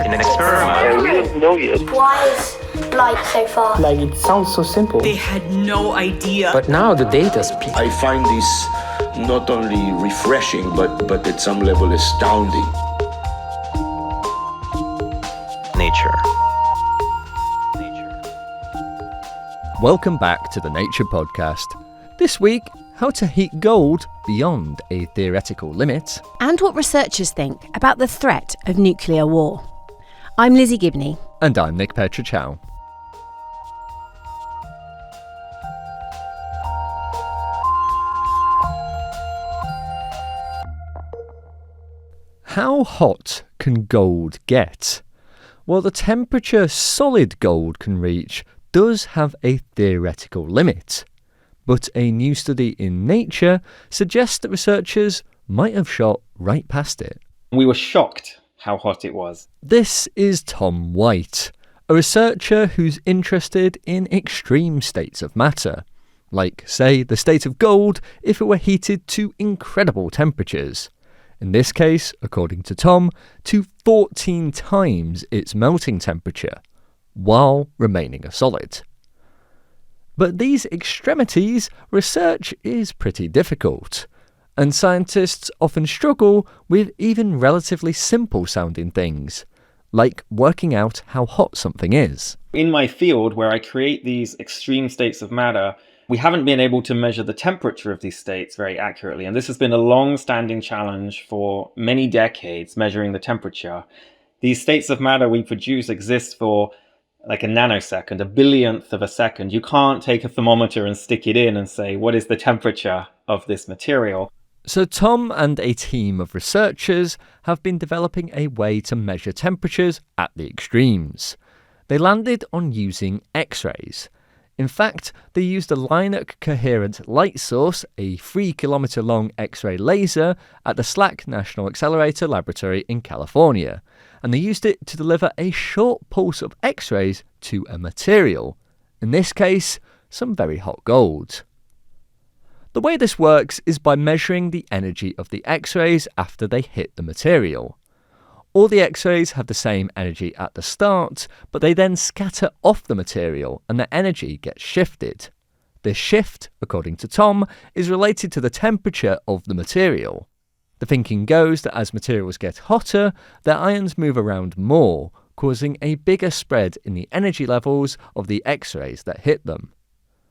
in an experiment. We don't know yet. Why is light so far? Like, it sounds so simple. They had no idea. But now the data speaks. I find this not only refreshing, but at some level astounding. Nature. Welcome back to the Nature Podcast. This week, how to heat gold beyond a theoretical limit. And what researchers think about the threat of nuclear war. I'm Lizzie Gibney. And I'm Nick Petrichow. How hot can gold get? Well, the temperature solid gold can reach does have a theoretical limit, but a new study in Nature suggests that researchers might have shot right past it. We were shocked how hot it was. This is Tom White, a researcher who's interested in extreme states of matter, like, say, the state of gold if it were heated to incredible temperatures. In this case, according to Tom, to 14 times its melting temperature, while remaining a solid. But these extremities, research is pretty difficult, and scientists often struggle with even relatively simple sounding things, like working out how hot something is. In my field, where I create these extreme states of matter, we haven't been able to measure the temperature of these states very accurately, and this has been a long-standing challenge for many decades, measuring the temperature. These states of matter we produce exist for like a nanosecond, a billionth of a second. You can't take a thermometer and stick it in and say, what is the temperature of this material? So Tom and a team of researchers have been developing a way to measure temperatures at the extremes. They landed on using X-rays. In fact, they used a Linear Coherent Light Source, a 3-kilometer long X-ray laser, at the SLAC National Accelerator Laboratory in California, and they used it to deliver a short pulse of X-rays to a material, in this case, some very hot gold. The way this works is by measuring the energy of the X-rays after they hit the material. All the X-rays have the same energy at the start, but they then scatter off the material and their energy gets shifted. This shift, according to Tom, is related to the temperature of the material. The thinking goes that as materials get hotter, their ions move around more, causing a bigger spread in the energy levels of the X-rays that hit them.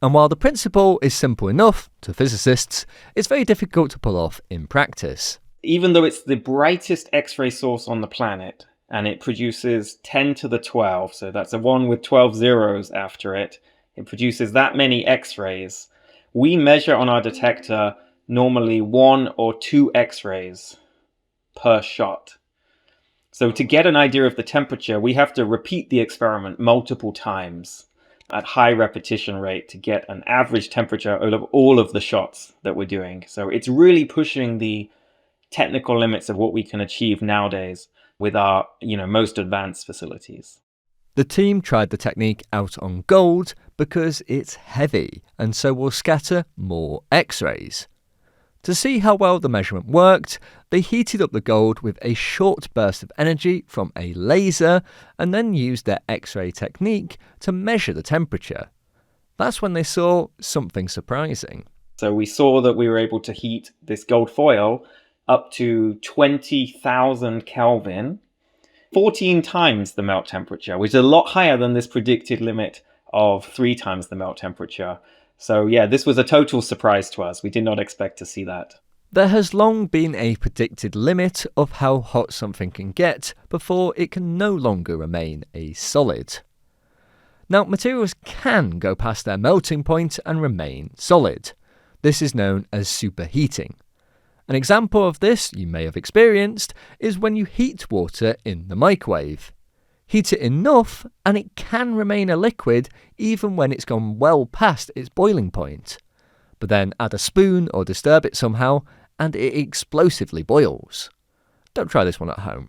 And while the principle is simple enough to physicists, it's very difficult to pull off in practice. Even though it's the brightest X-ray source on the planet, and it produces 10 to the 12, so that's a 1 with 12 zeros after it, it produces that many X-rays. We measure on our detector normally 1 or 2 X-rays per shot. So to get an idea of the temperature, we have to repeat the experiment multiple times at high repetition rate to get an average temperature of all of the shots that we're doing. So it's really pushing the technical limits of what we can achieve nowadays with our, most advanced facilities. The team tried the technique out on gold because it's heavy and so will scatter more X-rays. To see how well the measurement worked, they heated up the gold with a short burst of energy from a laser and then used their X-ray technique to measure the temperature. That's when they saw something surprising. So we saw that we were able to heat this gold foil up to 20,000 Kelvin, 14 times the melt temperature, which is a lot higher than this predicted limit of 3 times the melt temperature. So yeah, this was a total surprise to us. We did not expect to see that. There has long been a predicted limit of how hot something can get before it can no longer remain a solid. Now, materials can go past their melting point and remain solid. This is known as superheating. An example of this you may have experienced is when you heat water in the microwave. Heat it enough and it can remain a liquid even when it's gone well past its boiling point. But then add a spoon or disturb it somehow and it explosively boils. Don't try this one at home.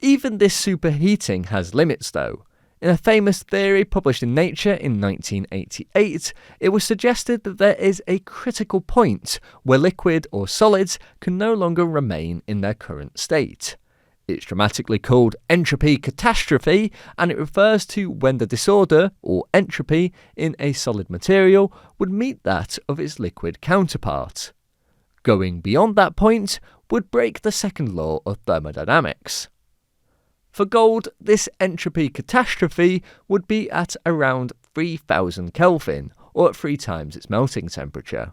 Even this superheating has limits though. In a famous theory published in Nature in 1988, it was suggested that there is a critical point where liquid or solids can no longer remain in their current state. It's dramatically called entropy catastrophe, and it refers to when the disorder, or entropy, in a solid material would meet that of its liquid counterpart. Going beyond that point would break the second law of thermodynamics. For gold, this entropy catastrophe would be at around 3000 Kelvin, or at 3 times its melting temperature.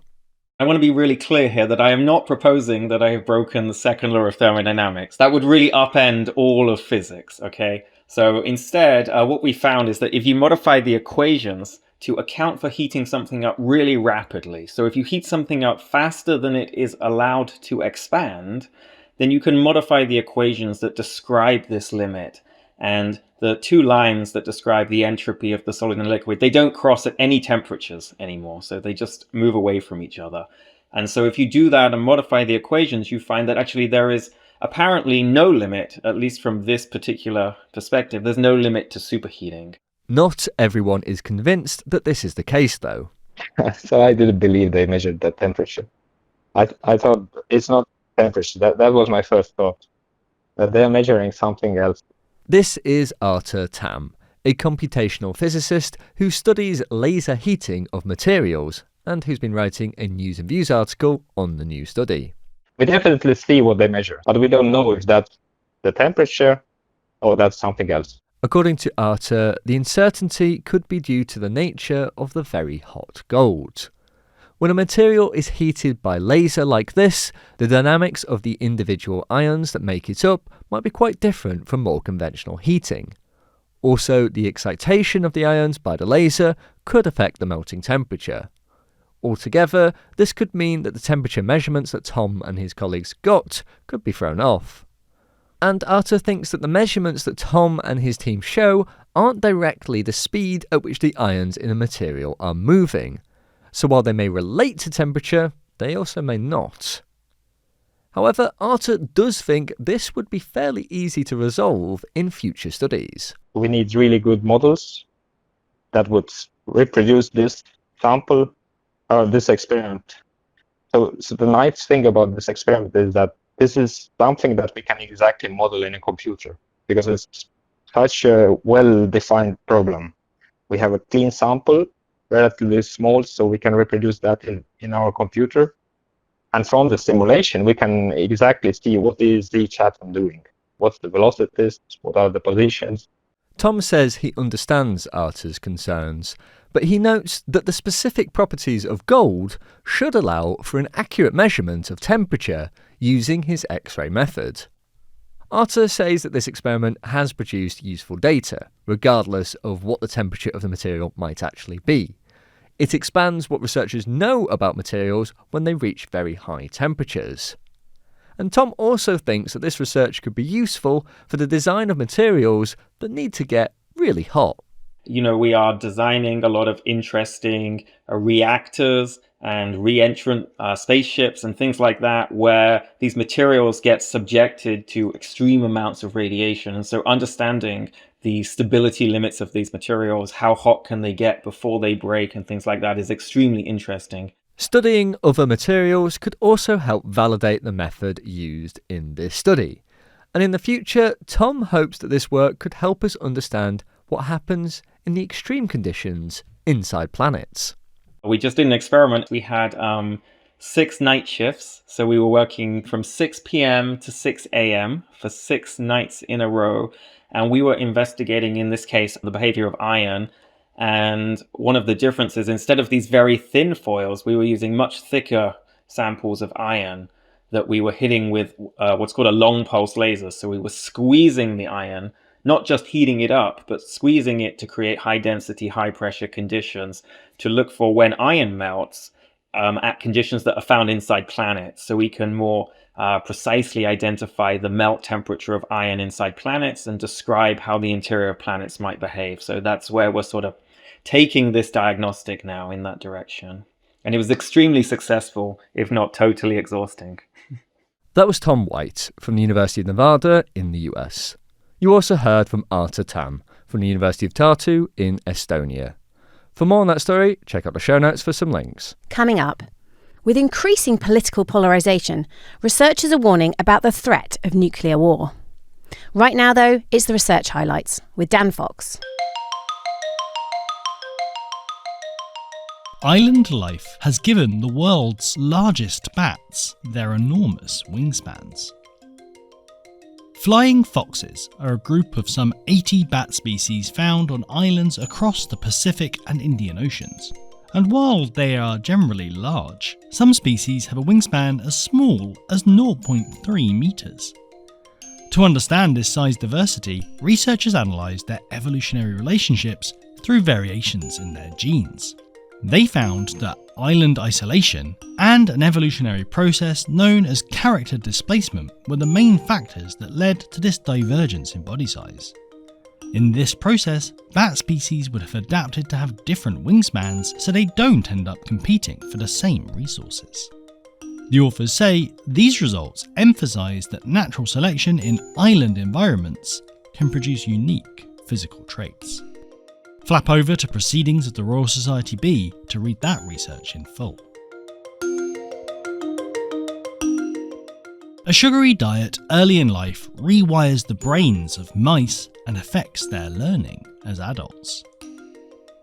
I want to be really clear here that I am not proposing that I have broken the second law of thermodynamics. That would really upend all of physics, okay? So instead, what we found is that if you modify the equations to account for heating something up really rapidly, so if you heat something up faster than it is allowed to expand, then you can modify the equations that describe this limit. And the 2 lines that describe the entropy of the solid and liquid, they don't cross at any temperatures anymore, so they just move away from each other. And so if you do that and modify the equations, you find that actually there is apparently no limit, at least from this particular perspective, there's no limit to superheating. Not everyone is convinced that this is the case, though. So I didn't believe they measured that temperature. I thought it's not temperature. That was my first thought. That they're measuring something else. This is Arthur Tam, a computational physicist who studies laser heating of materials and who's been writing a News and Views article on the new study. We definitely see what they measure, but we don't know if that's the temperature or that's something else. According to Arthur, the uncertainty could be due to the nature of the very hot gold. When a material is heated by laser like this, the dynamics of the individual ions that make it up might be quite different from more conventional heating. Also, the excitation of the ions by the laser could affect the melting temperature. Altogether, this could mean that the temperature measurements that Tom and his colleagues got could be thrown off. And Arthur thinks that the measurements that Tom and his team show aren't directly the speed at which the ions in a material are moving. So while they may relate to temperature, they also may not. However, Arthur does think this would be fairly easy to resolve in future studies. We need really good models that would reproduce this sample or this experiment. So the nice thing about this experiment is that this is something that we can exactly model in a computer because it's such a well-defined problem. We have a clean sample, relatively small, so we can reproduce that in our computer. And from the simulation, we can exactly see what is each atom doing. What's the velocities, what are the positions. Tom says he understands Arthur's concerns, but he notes that the specific properties of gold should allow for an accurate measurement of temperature using his X-ray method. Arthur says that this experiment has produced useful data, regardless of what the temperature of the material might actually be. It expands what researchers know about materials when they reach very high temperatures. And Tom also thinks that this research could be useful for the design of materials that need to get really hot. You know, we are designing a lot of interesting reactors and re-entrant spaceships and things like that, where these materials get subjected to extreme amounts of radiation. And so understanding the stability limits of these materials, how hot can they get before they break and things like that is extremely interesting. Studying other materials could also help validate the method used in this study. And in the future, Tom hopes that this work could help us understand what happens in the extreme conditions inside planets. We just did an experiment. We had 6 night shifts. So we were working from 6 p.m. to 6 a.m. for 6 nights in a row. And we were investigating, in this case, the behavior of iron. And one of the differences, instead of these very thin foils, we were using much thicker samples of iron that we were hitting with what's called a long pulse laser. So we were squeezing the iron, not just heating it up, but squeezing it to create high density, high pressure conditions to look for when iron melts at conditions that are found inside planets. So we can more precisely identify the melt temperature of iron inside planets and describe how the interior of planets might behave. So that's where we're sort of taking this diagnostic now in that direction. And it was extremely successful, if not totally exhausting. That was Tom White from the University of Nevada in the US. You also heard from Arthur Tam from the University of Tartu in Estonia. For more on that story, check out the show notes for some links. Coming up, with increasing political polarisation, researchers are warning about the threat of nuclear war. Right now, though, it's the research highlights with Dan Fox. Island life has given the world's largest bats their enormous wingspans. Flying foxes are a group of some 80 bat species found on islands across the Pacific and Indian Oceans. And while they are generally large, some species have a wingspan as small as 0.3 metres. To understand this size diversity, researchers analysed their evolutionary relationships through variations in their genes. They found that island isolation and an evolutionary process known as character displacement were the main factors that led to this divergence in body size. In this process, bat species would have adapted to have different wingspans so they don't end up competing for the same resources. The authors say these results emphasise that natural selection in island environments can produce unique physical traits. Flap over to Proceedings of the Royal Society B to read that research in full. A sugary diet early in life rewires the brains of mice and affects their learning as adults.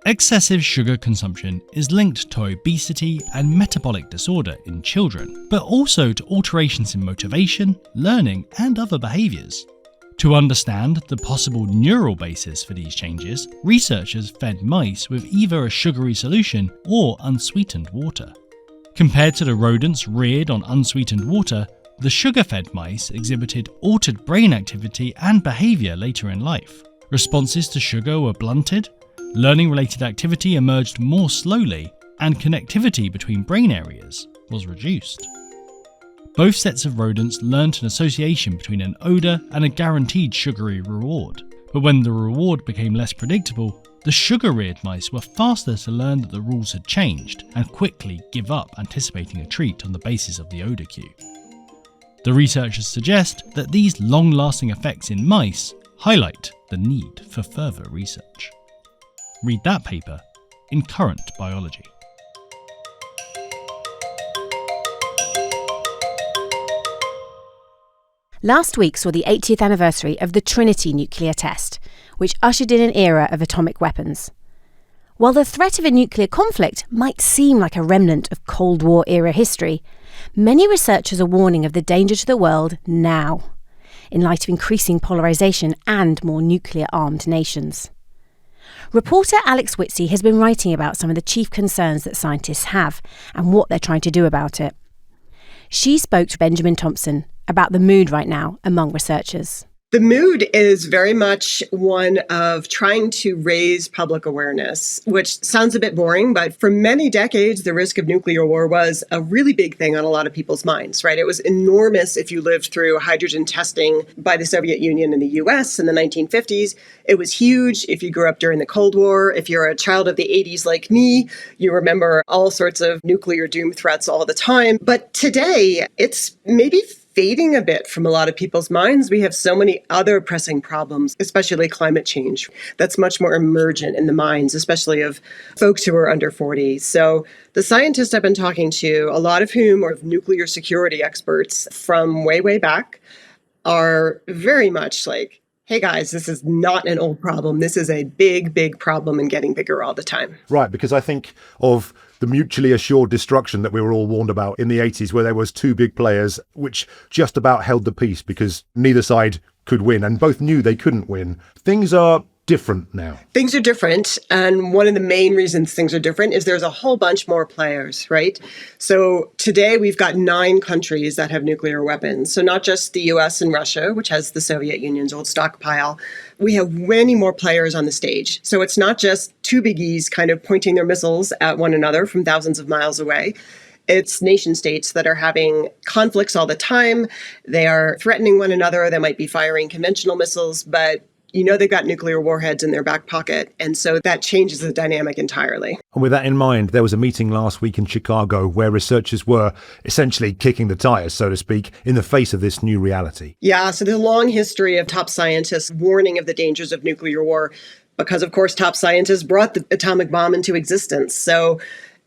Excessive sugar consumption is linked to obesity and metabolic disorder in children, but also to alterations in motivation, learning, and other behaviours. To understand the possible neural basis for these changes, researchers fed mice with either a sugary solution or unsweetened water. Compared to the rodents reared on unsweetened water, the sugar-fed mice exhibited altered brain activity and behaviour later in life. Responses to sugar were blunted, learning-related activity emerged more slowly, and connectivity between brain areas was reduced. Both sets of rodents learnt an association between an odour and a guaranteed sugary reward, but when the reward became less predictable, the sugar-reared mice were faster to learn that the rules had changed and quickly give up anticipating a treat on the basis of the odour cue. The researchers suggest that these long-lasting effects in mice highlight the need for further research. Read that paper in Current Biology. Last week saw the 80th anniversary of the Trinity nuclear test, which ushered in an era of atomic weapons. While the threat of a nuclear conflict might seem like a remnant of Cold War era history, many researchers are warning of the danger to the world now, in light of increasing polarisation and more nuclear-armed nations. Reporter Alex Whitsey has been writing about some of the chief concerns that scientists have and what they're trying to do about it. She spoke to Benjamin Thompson about the mood right now among researchers. The mood is very much one of trying to raise public awareness, which sounds a bit boring, but for many decades, the risk of nuclear war was a really big thing on a lot of people's minds, right? It was enormous if you lived through hydrogen testing by the Soviet Union and the US in the 1950s. It was huge if you grew up during the Cold War. If you're a child of the 80s like me, you remember all sorts of nuclear doom threats all the time. But today, it's maybe fading a bit from a lot of people's minds. We have so many other pressing problems, especially climate change, that's much more emergent in the minds, especially of folks who are under 40. So the scientists I've been talking to, a lot of whom are nuclear security experts from way, way back, are very much like, hey guys, this is not an old problem. This is a big, big problem and getting bigger all the time. Right, because I think of the mutually assured destruction that we were all warned about in the 80s, where there was two big players which just about held the peace because neither side could win and both knew they couldn't win. Things are different now. Things are different. And one of the main reasons things are different is there's a whole bunch more players, right? So today we've got 9 countries that have nuclear weapons. So not just the US and Russia, which has the Soviet Union's old stockpile. We have many more players on the stage. So it's not just two biggies kind of pointing their missiles at one another from thousands of miles away. It's nation states that are having conflicts all the time. They are threatening one another. They might be firing conventional missiles, but you know they've got nuclear warheads in their back pocket. And so that changes the dynamic entirely. And with that in mind, there was a meeting last week in Chicago where researchers were essentially kicking the tires, so to speak, in the face of this new reality. Yeah, so there's a long history of top scientists warning of the dangers of nuclear war because, of course, top scientists brought the atomic bomb into existence. So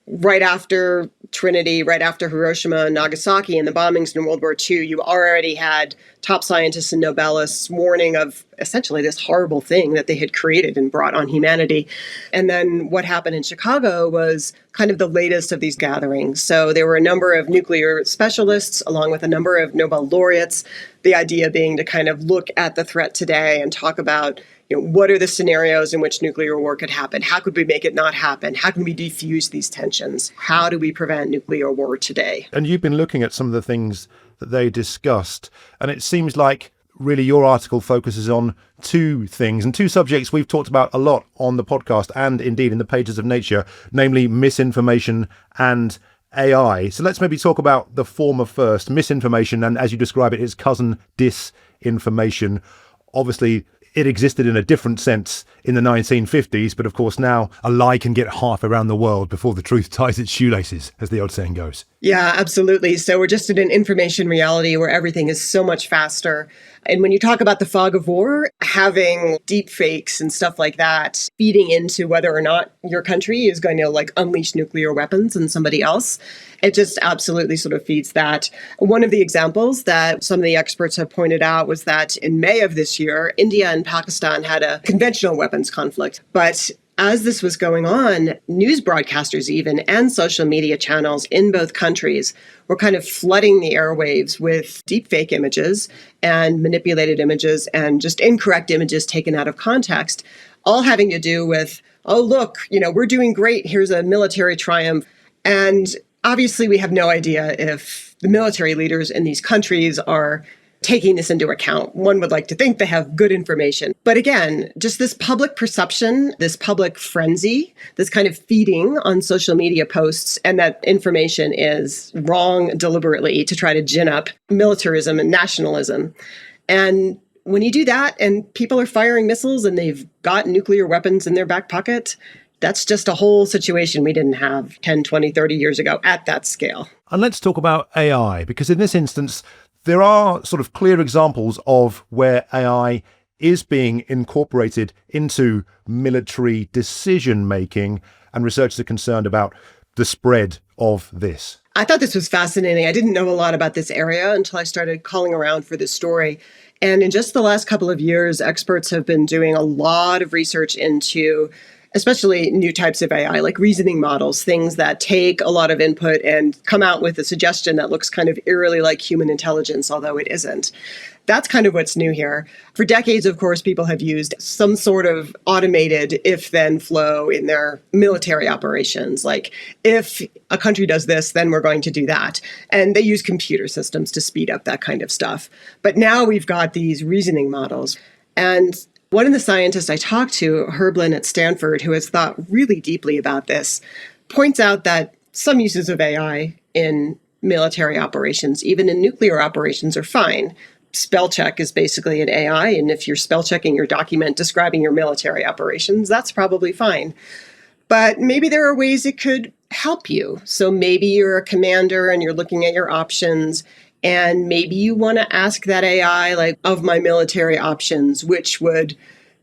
right after Trinity, right after Hiroshima and Nagasaki and the bombings in World War II, you already had top scientists and Nobelists warning of essentially this horrible thing that they had created and brought on humanity. And then what happened in Chicago was kind of the latest of these gatherings. So there were a number of nuclear specialists along with a number of Nobel laureates, the idea being to kind of look at the threat today and talk about what are the scenarios in which nuclear war could happen? How could we make it not happen? How can we defuse these tensions? How do we prevent nuclear war today? And you've been looking at some of the things that they discussed, and it seems like really your article focuses on two things and two subjects we've talked about a lot on the podcast and indeed in the pages of Nature, namely misinformation and AI. So let's maybe talk about the former first, misinformation, and as you describe it, its cousin disinformation. Obviously, it existed in a different sense in the 1950s, but of course now a lie can get half around the world before the truth ties its shoelaces, as the old saying goes. Yeah, absolutely. So we're just in an information reality where everything is so much faster. And when you talk about the fog of war, having deep fakes and stuff like that feeding into whether or not your country is going to unleash nuclear weapons on somebody else, it just absolutely sort of feeds that. One of the examples that some of the experts have pointed out was that in May of this year, India and Pakistan had a conventional weapons conflict. But as this was going on, news broadcasters even and social media channels in both countries were kind of flooding the airwaves with deepfake images and manipulated images and just incorrect images taken out of context, all having to do with, oh, look, we're doing great. Here's a military triumph. And obviously, we have no idea if the military leaders in these countries are taking this into account. One would like to think they have good information. But again, just this public perception, this public frenzy, this kind of feeding on social media posts, and that information is wrong deliberately to try to gin up militarism and nationalism. And when you do that and people are firing missiles and they've got nuclear weapons in their back pocket, that's just a whole situation we didn't have 10, 20, 30 years ago at that scale. And let's talk about AI, because in this instance, there are sort of clear examples of where AI is being incorporated into military decision-making, and researchers are concerned about the spread of this. I thought this was fascinating. I didn't know a lot about this area until I started calling around for this story. And in just the last couple of years, experts have been doing a lot of research into especially new types of AI, like reasoning models, things that take a lot of input and come out with a suggestion that looks kind of eerily like human intelligence, although it isn't. That's kind of what's new here. For decades, of course, people have used some sort of automated if-then flow in their military operations. Like, if a country does this, then we're going to do that. And they use computer systems to speed up that kind of stuff. But now we've got these reasoning models. And one of the scientists I talked to, Herblin at Stanford, who has thought really deeply about this, points out that some uses of AI in military operations, even in nuclear operations, are fine. Spell check is basically an AI, and if you're spell checking your document describing your military operations, that's probably fine. But maybe there are ways it could help you. So maybe you're a commander and you're looking at your options, and maybe you want to ask that AI, like, of my military options, which would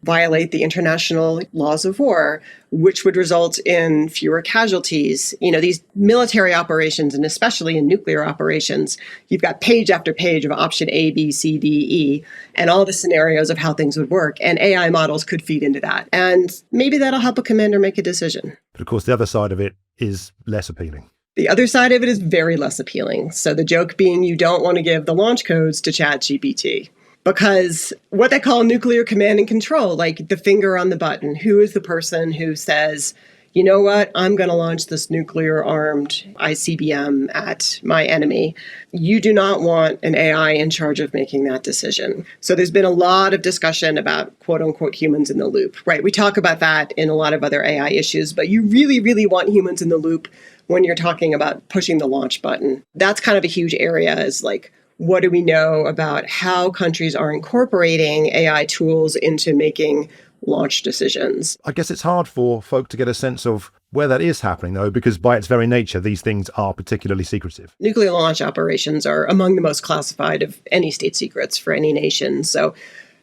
violate the international laws of war, which would result in fewer casualties. These military operations, and especially in nuclear operations, you've got page after page of option A, B, C, D, E, and all the scenarios of how things would work. And AI models could feed into that. And maybe that'll help a commander make a decision. But of course, the other side of it is less appealing. The other side of it is very less appealing. So the joke being you don't want to give the launch codes to ChatGPT. Because what they call nuclear command and control, like the finger on the button, who is the person who says, you know what, I'm going to launch this nuclear-armed ICBM at my enemy. You do not want an AI in charge of making that decision. So there's been a lot of discussion about quote-unquote humans in the loop, right? We talk about that in a lot of other AI issues, but you really, really want humans in the loop when you're talking about pushing the launch button. That's kind of a huge area, is like, what do we know about how countries are incorporating AI tools into making launch decisions? I guess it's hard for folk to get a sense of where that is happening, though, because by its very nature, these things are particularly secretive. Nuclear launch operations are among the most classified of any state secrets for any nation. So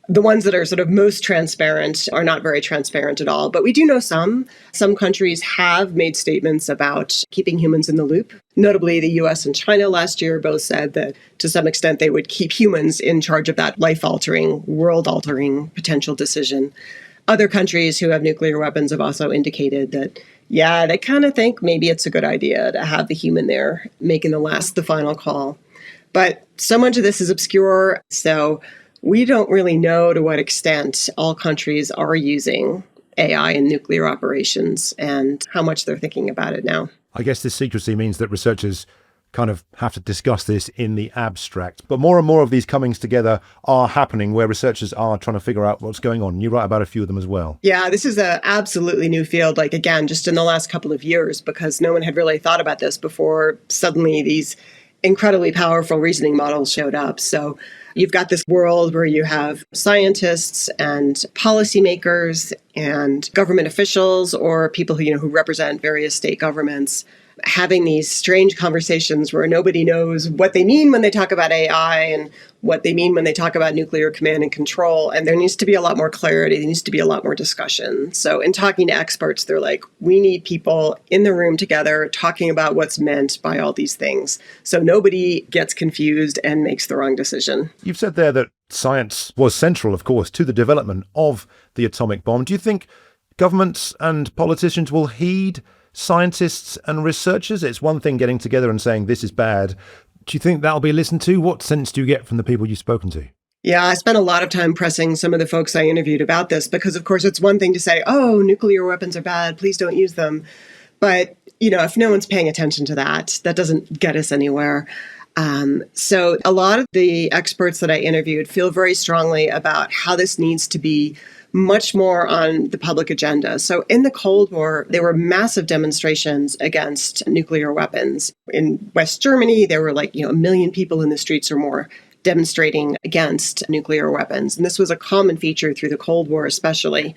The ones that are sort of most transparent are not very transparent at all. But we do know some. Some countries have made statements about keeping humans in the loop. Notably, the US and China last year both said that to some extent they would keep humans in charge of that life-altering, world-altering potential decision. Other countries who have nuclear weapons have also indicated that, yeah, they kind of think maybe it's a good idea to have the human there making the final call. But so much of this is obscure, so we don't really know to what extent all countries are using AI in nuclear operations and how much they're thinking about it now. I guess this secrecy means that researchers kind of have to discuss this in the abstract. But more and more of these comings together are happening where researchers are trying to figure out what's going on. You write about a few of them as well. Yeah, this is an absolutely new field, like, again, just in the last couple of years, because no one had really thought about this before suddenly these incredibly powerful reasoning models showed up. So you've got this world where you have scientists and policymakers and government officials or people who represent various state governments having these strange conversations where nobody knows what they mean when they talk about AI and what they mean when they talk about nuclear command and control. And there needs to be a lot more clarity. There needs to be a lot more discussion. So in talking to experts, they're like, we need people in the room together talking about what's meant by all these things. So nobody gets confused and makes the wrong decision. You've said there that science was central, of course, to the development of the atomic bomb. Do you think governments and politicians will heed scientists and researchers? It's one thing getting together and saying this is bad. Do you think that'll be listened to? What sense do you get from the people you've spoken to? Yeah, I spent a lot of time pressing some of the folks I interviewed about this because, of course, it's one thing to say, oh, nuclear weapons are bad, please don't use them. But, if no one's paying attention to that, that doesn't get us anywhere. So a lot of the experts that I interviewed feel very strongly about how this needs to be much more on the public agenda. So in the Cold War, there were massive demonstrations against nuclear weapons. In West Germany, there were 1 million people in the streets or more demonstrating against nuclear weapons. And this was a common feature through the Cold War especially.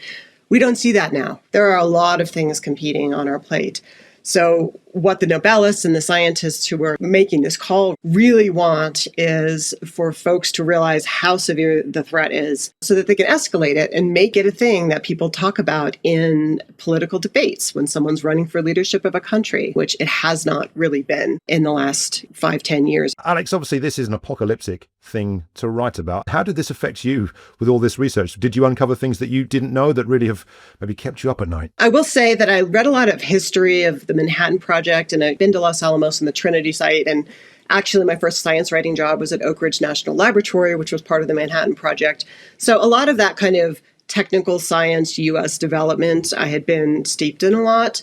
We don't see that now. There are a lot of things competing on our plate. So what the Nobelists and the scientists who were making this call really want is for folks to realize how severe the threat is so that they can escalate it and make it a thing that people talk about in political debates when someone's running for leadership of a country, which it has not really been in the last 5-10 years. Alex, obviously this is an apocalyptic thing to write about. How did this affect you with all this research? Did you uncover things that you didn't know that really have maybe kept you up at night? I will say that I read a lot of history of the Manhattan Project, and I've been to Los Alamos and the Trinity site. And actually, my first science writing job was at Oak Ridge National Laboratory, which was part of the Manhattan Project. So a lot of that kind of technical science, U.S. development, I had been steeped in a lot.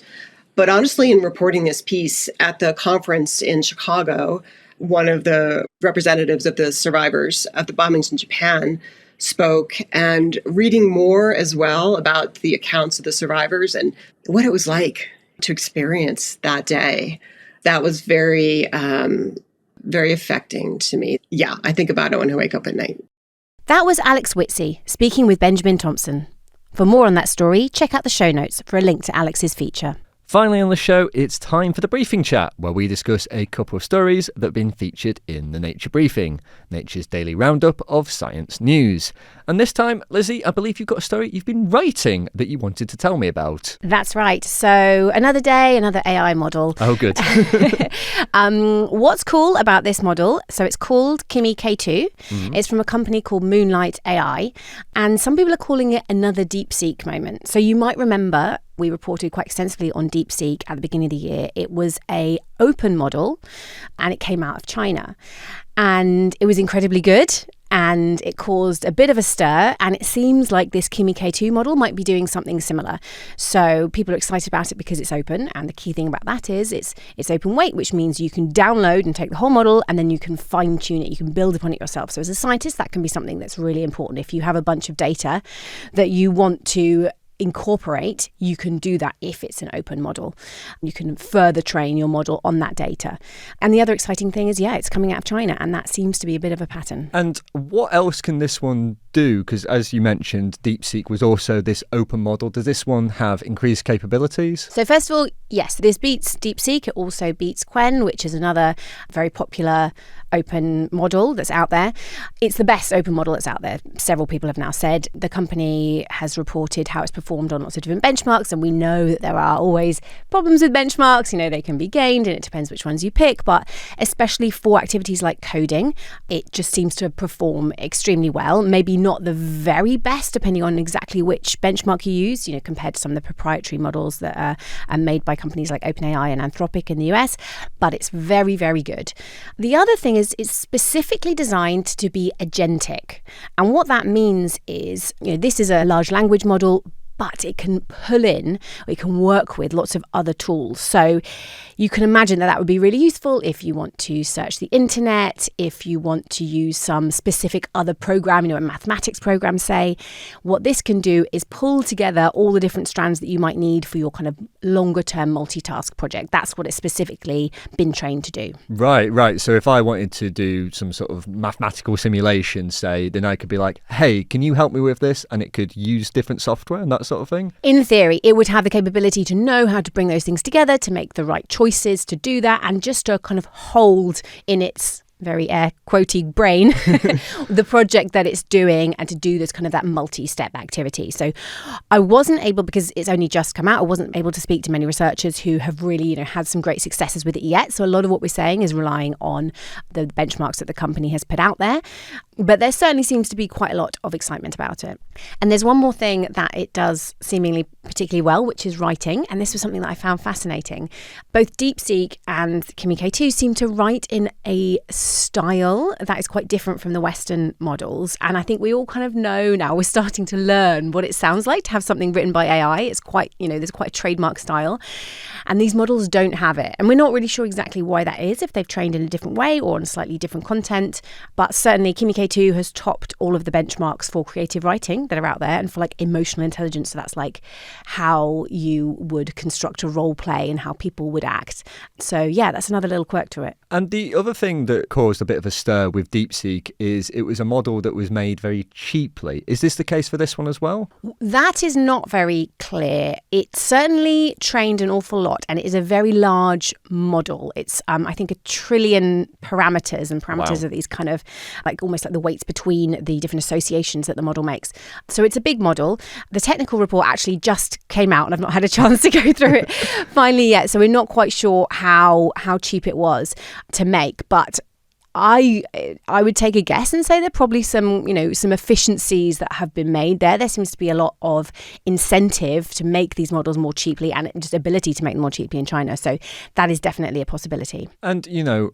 But honestly, in reporting this piece at the conference in Chicago, one of the representatives of the survivors of the bombings in Japan spoke, and reading more as well about the accounts of the survivors and what it was like to experience that day. That was very, very affecting to me. Yeah, I think about it when I wake up at night. That was Alex Whitsey speaking with Benjamin Thompson. For more on that story, check out the show notes for a link to Alex's feature. Finally on the show, it's time for the briefing chat, where we discuss a couple of stories that have been featured in the Nature Briefing, Nature's daily roundup of science news. And this time, Lizzie, I believe you've got a story you've been writing that you wanted to tell me about. That's right. So another day, another AI model. Oh, good. What's cool about this model? So it's called Kimi K2. Mm-hmm. It's from a company called Moonlight AI. And some people are calling it another DeepSeek moment. So you might remember we reported quite extensively on DeepSeek at the beginning of the year. It was an open model and it came out of China. And it was incredibly good and it caused a bit of a stir. And it seems like this Kimi K2 model might be doing something similar. So people are excited about it because it's open. And the key thing about that is it's open weight, which means you can download and take the whole model and then you can fine tune it. You can build upon it yourself. So as a scientist, that can be something that's really important. If you have a bunch of data that you want to incorporate, you can do that if it's an open model. You can further train your model on that data. And the other exciting thing is, it's coming out of China, and that seems to be a bit of a pattern. And what else can this one do? Because as you mentioned, DeepSeek was also this open model. Does this one have increased capabilities? So first of all, yes, this beats DeepSeek. It also beats Qwen, which is another very popular open model that's out there. It's the best open model that's out there. Several people have now said. The company has reported how it's performed on lots of different benchmarks, and we know that there are always problems with benchmarks. They can be gained, and it depends which ones you pick, but especially for activities like coding, it just seems to perform extremely well. Maybe not the very best, depending on exactly which benchmark you use, compared to some of the proprietary models that are made by companies like OpenAI and Anthropic in the US, but it's very, very good. The other thing is it's specifically designed to be agentic. And what that means is, this is a large language model, but it can pull in, or it can work with lots of other tools. So you can imagine that would be really useful if you want to search the internet, if you want to use some specific other program, a mathematics program, say. What this can do is pull together all the different strands that you might need for your kind of longer term multitask project. That's what it's specifically been trained to do. Right. So if I wanted to do some sort of mathematical simulation, say, then I could be like, hey, can you help me with this? And it could use different software and that sort of thing? In theory, it would have the capability to know how to bring those things together, to make the right choices, to do that, and just to kind of hold in its very air quotey brain the project that it's doing, and to do this kind of that multi-step activity. So I wasn't able, because it's only just come out, I wasn't able to speak to many researchers who have really had some great successes with it yet. So a lot of what we're saying is relying on the benchmarks that the company has put out there. But there certainly seems to be quite a lot of excitement about it. And there's one more thing that it does seemingly particularly well, which is writing. And this was something that I found fascinating. Both DeepSeek and Kimi K2 seem to write in a style that is quite different from the Western models. And I think we all kind of know now, we're starting to learn what it sounds like to have something written by AI. It's quite, there's quite a trademark style. And these models don't have it. And we're not really sure exactly why that is, if they've trained in a different way or on slightly different content. But certainly Kimi K2 has topped all of the benchmarks for creative writing that are out there, and for like emotional intelligence. So that's like how you would construct a role play and how people would act. So yeah, that's another little quirk to it. And the other thing that caused a bit of a stir with DeepSeek is it was a model that was made very cheaply. Is this the case for this one as well? That is not very clear. It certainly trained an awful lot, and it is a very large model. It's, I think, 1 trillion parameters, and parameters are these kind of like almost like the weights between the different associations that the model makes. So it's a big model. The technical report actually just came out, and I've not had a chance to go through it finally yet. So we're not quite sure how cheap it was to make, but I would take a guess and say there are probably some efficiencies that have been made there. There seems to be a lot of incentive to make these models more cheaply, and just ability to make them more cheaply in China. So that is definitely a possibility. And,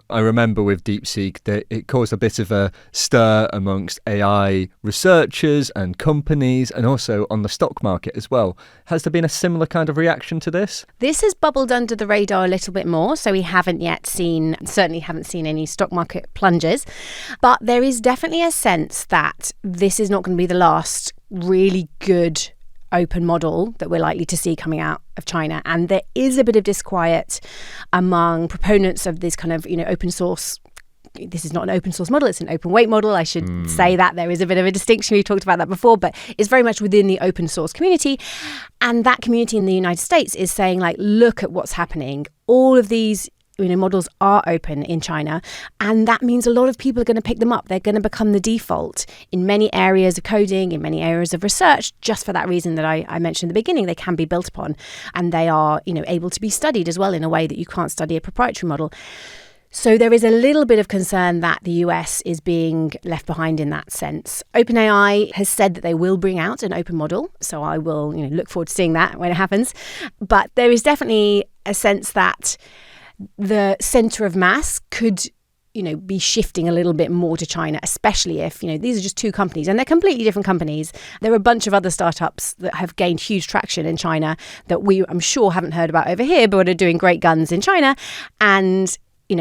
I remember with DeepSeek that it caused a bit of a stir amongst AI researchers and companies, and also on the stock market as well. Has there been a similar kind of reaction to this? This has bubbled under the radar a little bit more. So we certainly haven't seen any stock market plunges, but there is definitely a sense that this is not going to be the last really good open model that we're likely to see coming out of China. And there is a bit of disquiet among proponents of this kind of open source. This is not an open source model, it's an open weight model. I should say that there is a bit of a distinction. We've talked about that before, but it's very much within the open source community. And that community in the United States is saying, like, look at what's happening. All of these models are open in China, and that means a lot of people are going to pick them up. They're going to become the default in many areas of coding, in many areas of research, just for that reason that I mentioned at the beginning. They can be built upon, and they are able to be studied as well in a way that you can't study a proprietary model. So there is a little bit of concern that the US is being left behind in that sense. OpenAI has said that they will bring out an open model, so I will look forward to seeing that when it happens. But there is definitely a sense that the center of mass could be shifting a little bit more to China, especially if these are just two companies, and they're completely different companies. There are a bunch of other startups that have gained huge traction in China that I'm sure haven't heard about over here, but are doing great guns in China. And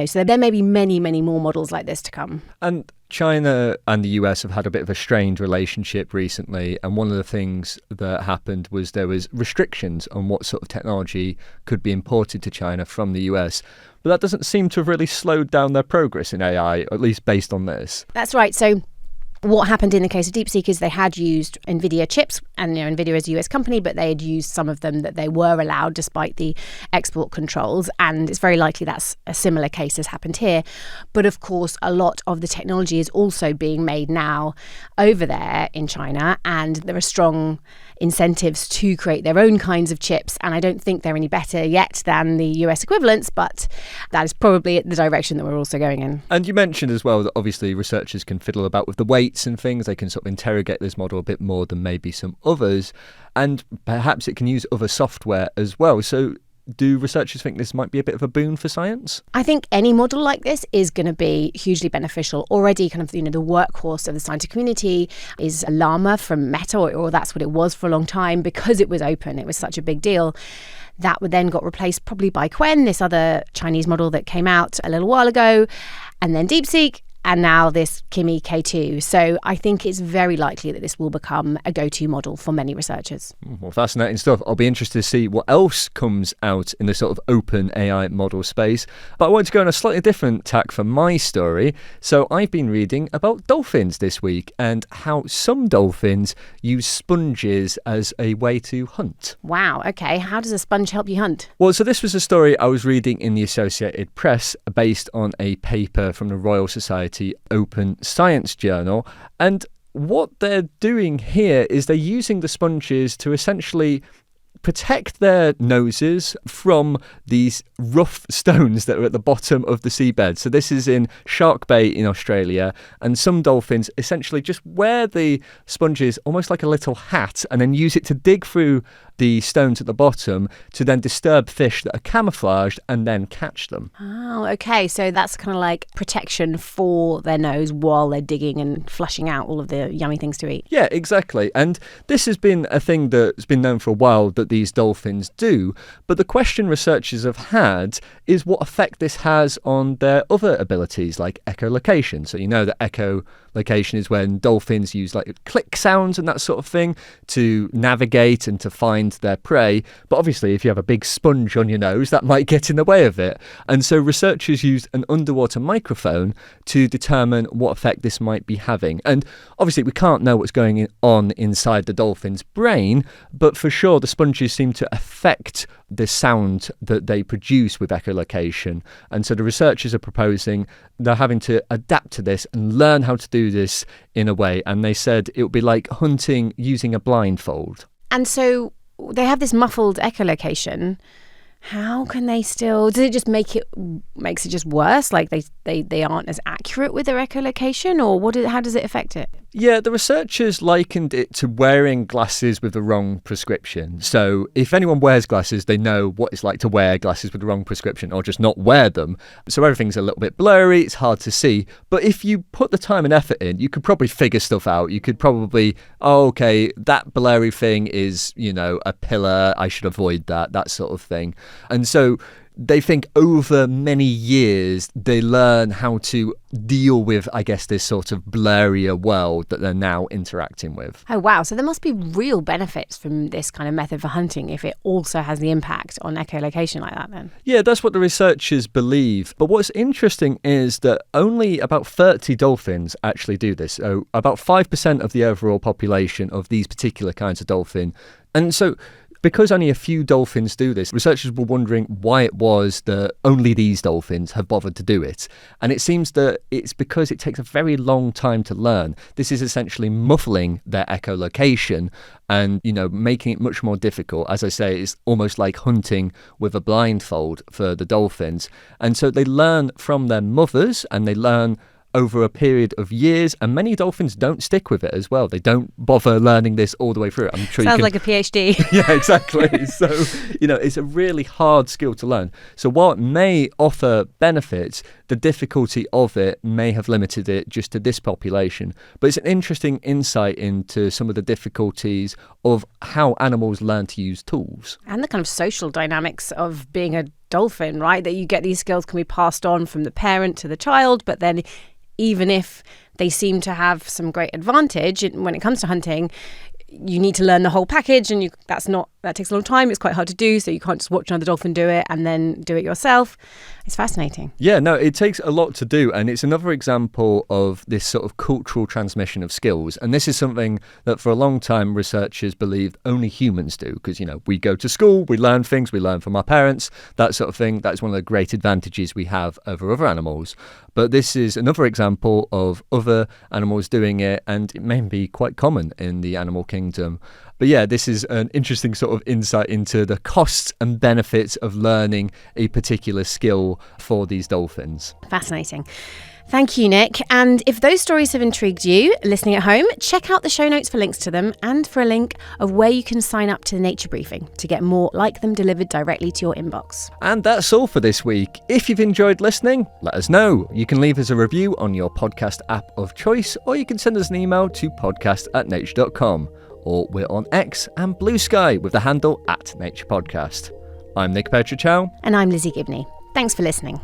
so there may be many, many more models like this to come. And China and the US have had a bit of a strained relationship recently, and one of the things that happened was there was restrictions on what sort of technology could be imported to China from the US. But that doesn't seem to have really slowed down their progress in AI, at least based on this. That's right. So What happened in the case of DeepSeek is they had used NVIDIA chips, and NVIDIA is a US company, but they had used some of them that they were allowed despite the export controls. And it's very likely that's a similar case has happened here. But of course, a lot of the technology is also being made now over there in China, and there are strong incentives to create their own kinds of chips. And I don't think they're any better yet than the US equivalents, but that is probably the direction that we're also going in. And you mentioned as well that obviously researchers can fiddle about with the weights and things. They can sort of interrogate this model a bit more than maybe some others. And perhaps it can use other software as well. So do researchers think this might be a bit of a boon for science? I think any model like this is going to be hugely beneficial. Already kind of, the workhorse of the scientific community is Llama from Meta, or that's what it was for a long time because it was open. It was such a big deal. That would then got replaced probably by Quen, this other Chinese model that came out a little while ago, and then DeepSeek, and now this Kimi K2. So I think it's very likely that this will become a go-to model for many researchers. Well, fascinating stuff. I'll be interested to see what else comes out in the sort of open AI model space. But I want to go on a slightly different tack for my story. So I've been reading about dolphins this week and how some dolphins use sponges as a way to hunt. Wow, okay. How does a sponge help you hunt? Well, so this was a story I was reading in the Associated Press based on a paper from the Royal Society Open Science Journal. And what they're doing here is they're using the sponges to essentially protect their noses from these rough stones that are at the bottom of the seabed. So this is in Shark Bay in Australia, and some dolphins essentially just wear the sponges almost like a little hat and then use it to dig through the stones at the bottom to then disturb fish that are camouflaged and then catch them. Oh, okay. So that's kind of like protection for their nose while they're digging and flushing out all of the yummy things to eat. Yeah, exactly. And this has been a thing that's been known for a while that these dolphins do. But the question researchers have had is what effect this has on their other abilities like echolocation. So you know that echolocation is when dolphins use like click sounds and that sort of thing to navigate and to find their prey. But obviously, if you have a big sponge on your nose, that might get in the way of it. And so researchers used an underwater microphone to determine what effect this might be having. And obviously, we can't know what's going on inside the dolphin's brain, but for sure, the sponges seem to affect the sound that they produce with echolocation. And so the researchers are proposing they're having to adapt to this and learn how to do this in a way. And they said it would be like hunting using a blindfold. And so they have this muffled echolocation. How can they still? Does it just makes it just worse? Like they aren't as accurate with their echolocation, or how does it affect it? Yeah, the researchers likened it to wearing glasses with the wrong prescription. So if anyone wears glasses, they know what it's like to wear glasses with the wrong prescription or just not wear them. So everything's a little bit blurry, it's hard to see. But if you put the time and effort in, you could probably figure stuff out. You could probably, okay, that blurry thing is, a pillar, I should avoid that sort of thing. And so they think over many years, they learn how to deal with, I guess, this sort of blurrier world that they're now interacting with. Oh, wow. So there must be real benefits from this kind of method for hunting if it also has the impact on echolocation like that then. Yeah, that's what the researchers believe. But what's interesting is that only about 30 dolphins actually do this. So about 5% of the overall population of these particular kinds of dolphin. And so because only a few dolphins do this, researchers were wondering why it was that only these dolphins have bothered to do it. And it seems that it's because it takes a very long time to learn. This is essentially muffling their echolocation and, making it much more difficult. As I say, it's almost like hunting with a blindfold for the dolphins. And so they learn from their mothers and they learn over a period of years, and many dolphins don't stick with it as well. They don't bother learning this all the way through. I'm sure Sounds like a PhD. Yeah, exactly. So, it's a really hard skill to learn. So while it may offer benefits, the difficulty of it may have limited it just to this population. But it's an interesting insight into some of the difficulties of how animals learn to use tools. And the kind of social dynamics of being a dolphin, right? That you get these skills can be passed on from the parent to the child, but then even if they seem to have some great advantage when it comes to hunting, you need to learn the whole package, and that's not That takes a long time. It's quite hard to do, so you can't just watch another dolphin do it and then do it yourself. It's fascinating. Yeah, no, it takes a lot to do, and it's another example of this sort of cultural transmission of skills. And this is something that for a long time researchers believed only humans do, because, you know, we go to school, we learn things, we learn from our parents, that sort of thing. That's one of the great advantages we have over other animals. But this is another example of other animals doing it, and it may be quite common in the animal kingdom. But yeah, this is an interesting sort of insight into the costs and benefits of learning a particular skill for these dolphins. Fascinating. Thank you, Nick. And if those stories have intrigued you, listening at home, check out the show notes for links to them and for a link of where you can sign up to the Nature Briefing to get more like them delivered directly to your inbox. And that's all for this week. If you've enjoyed listening, let us know. You can leave us a review on your podcast app of choice, or you can send us an email to podcast@nature.com. Or we're on X and Blue Sky with the handle @NaturePodcast. I'm Nick Petrochow. And I'm Lizzie Gibney. Thanks for listening.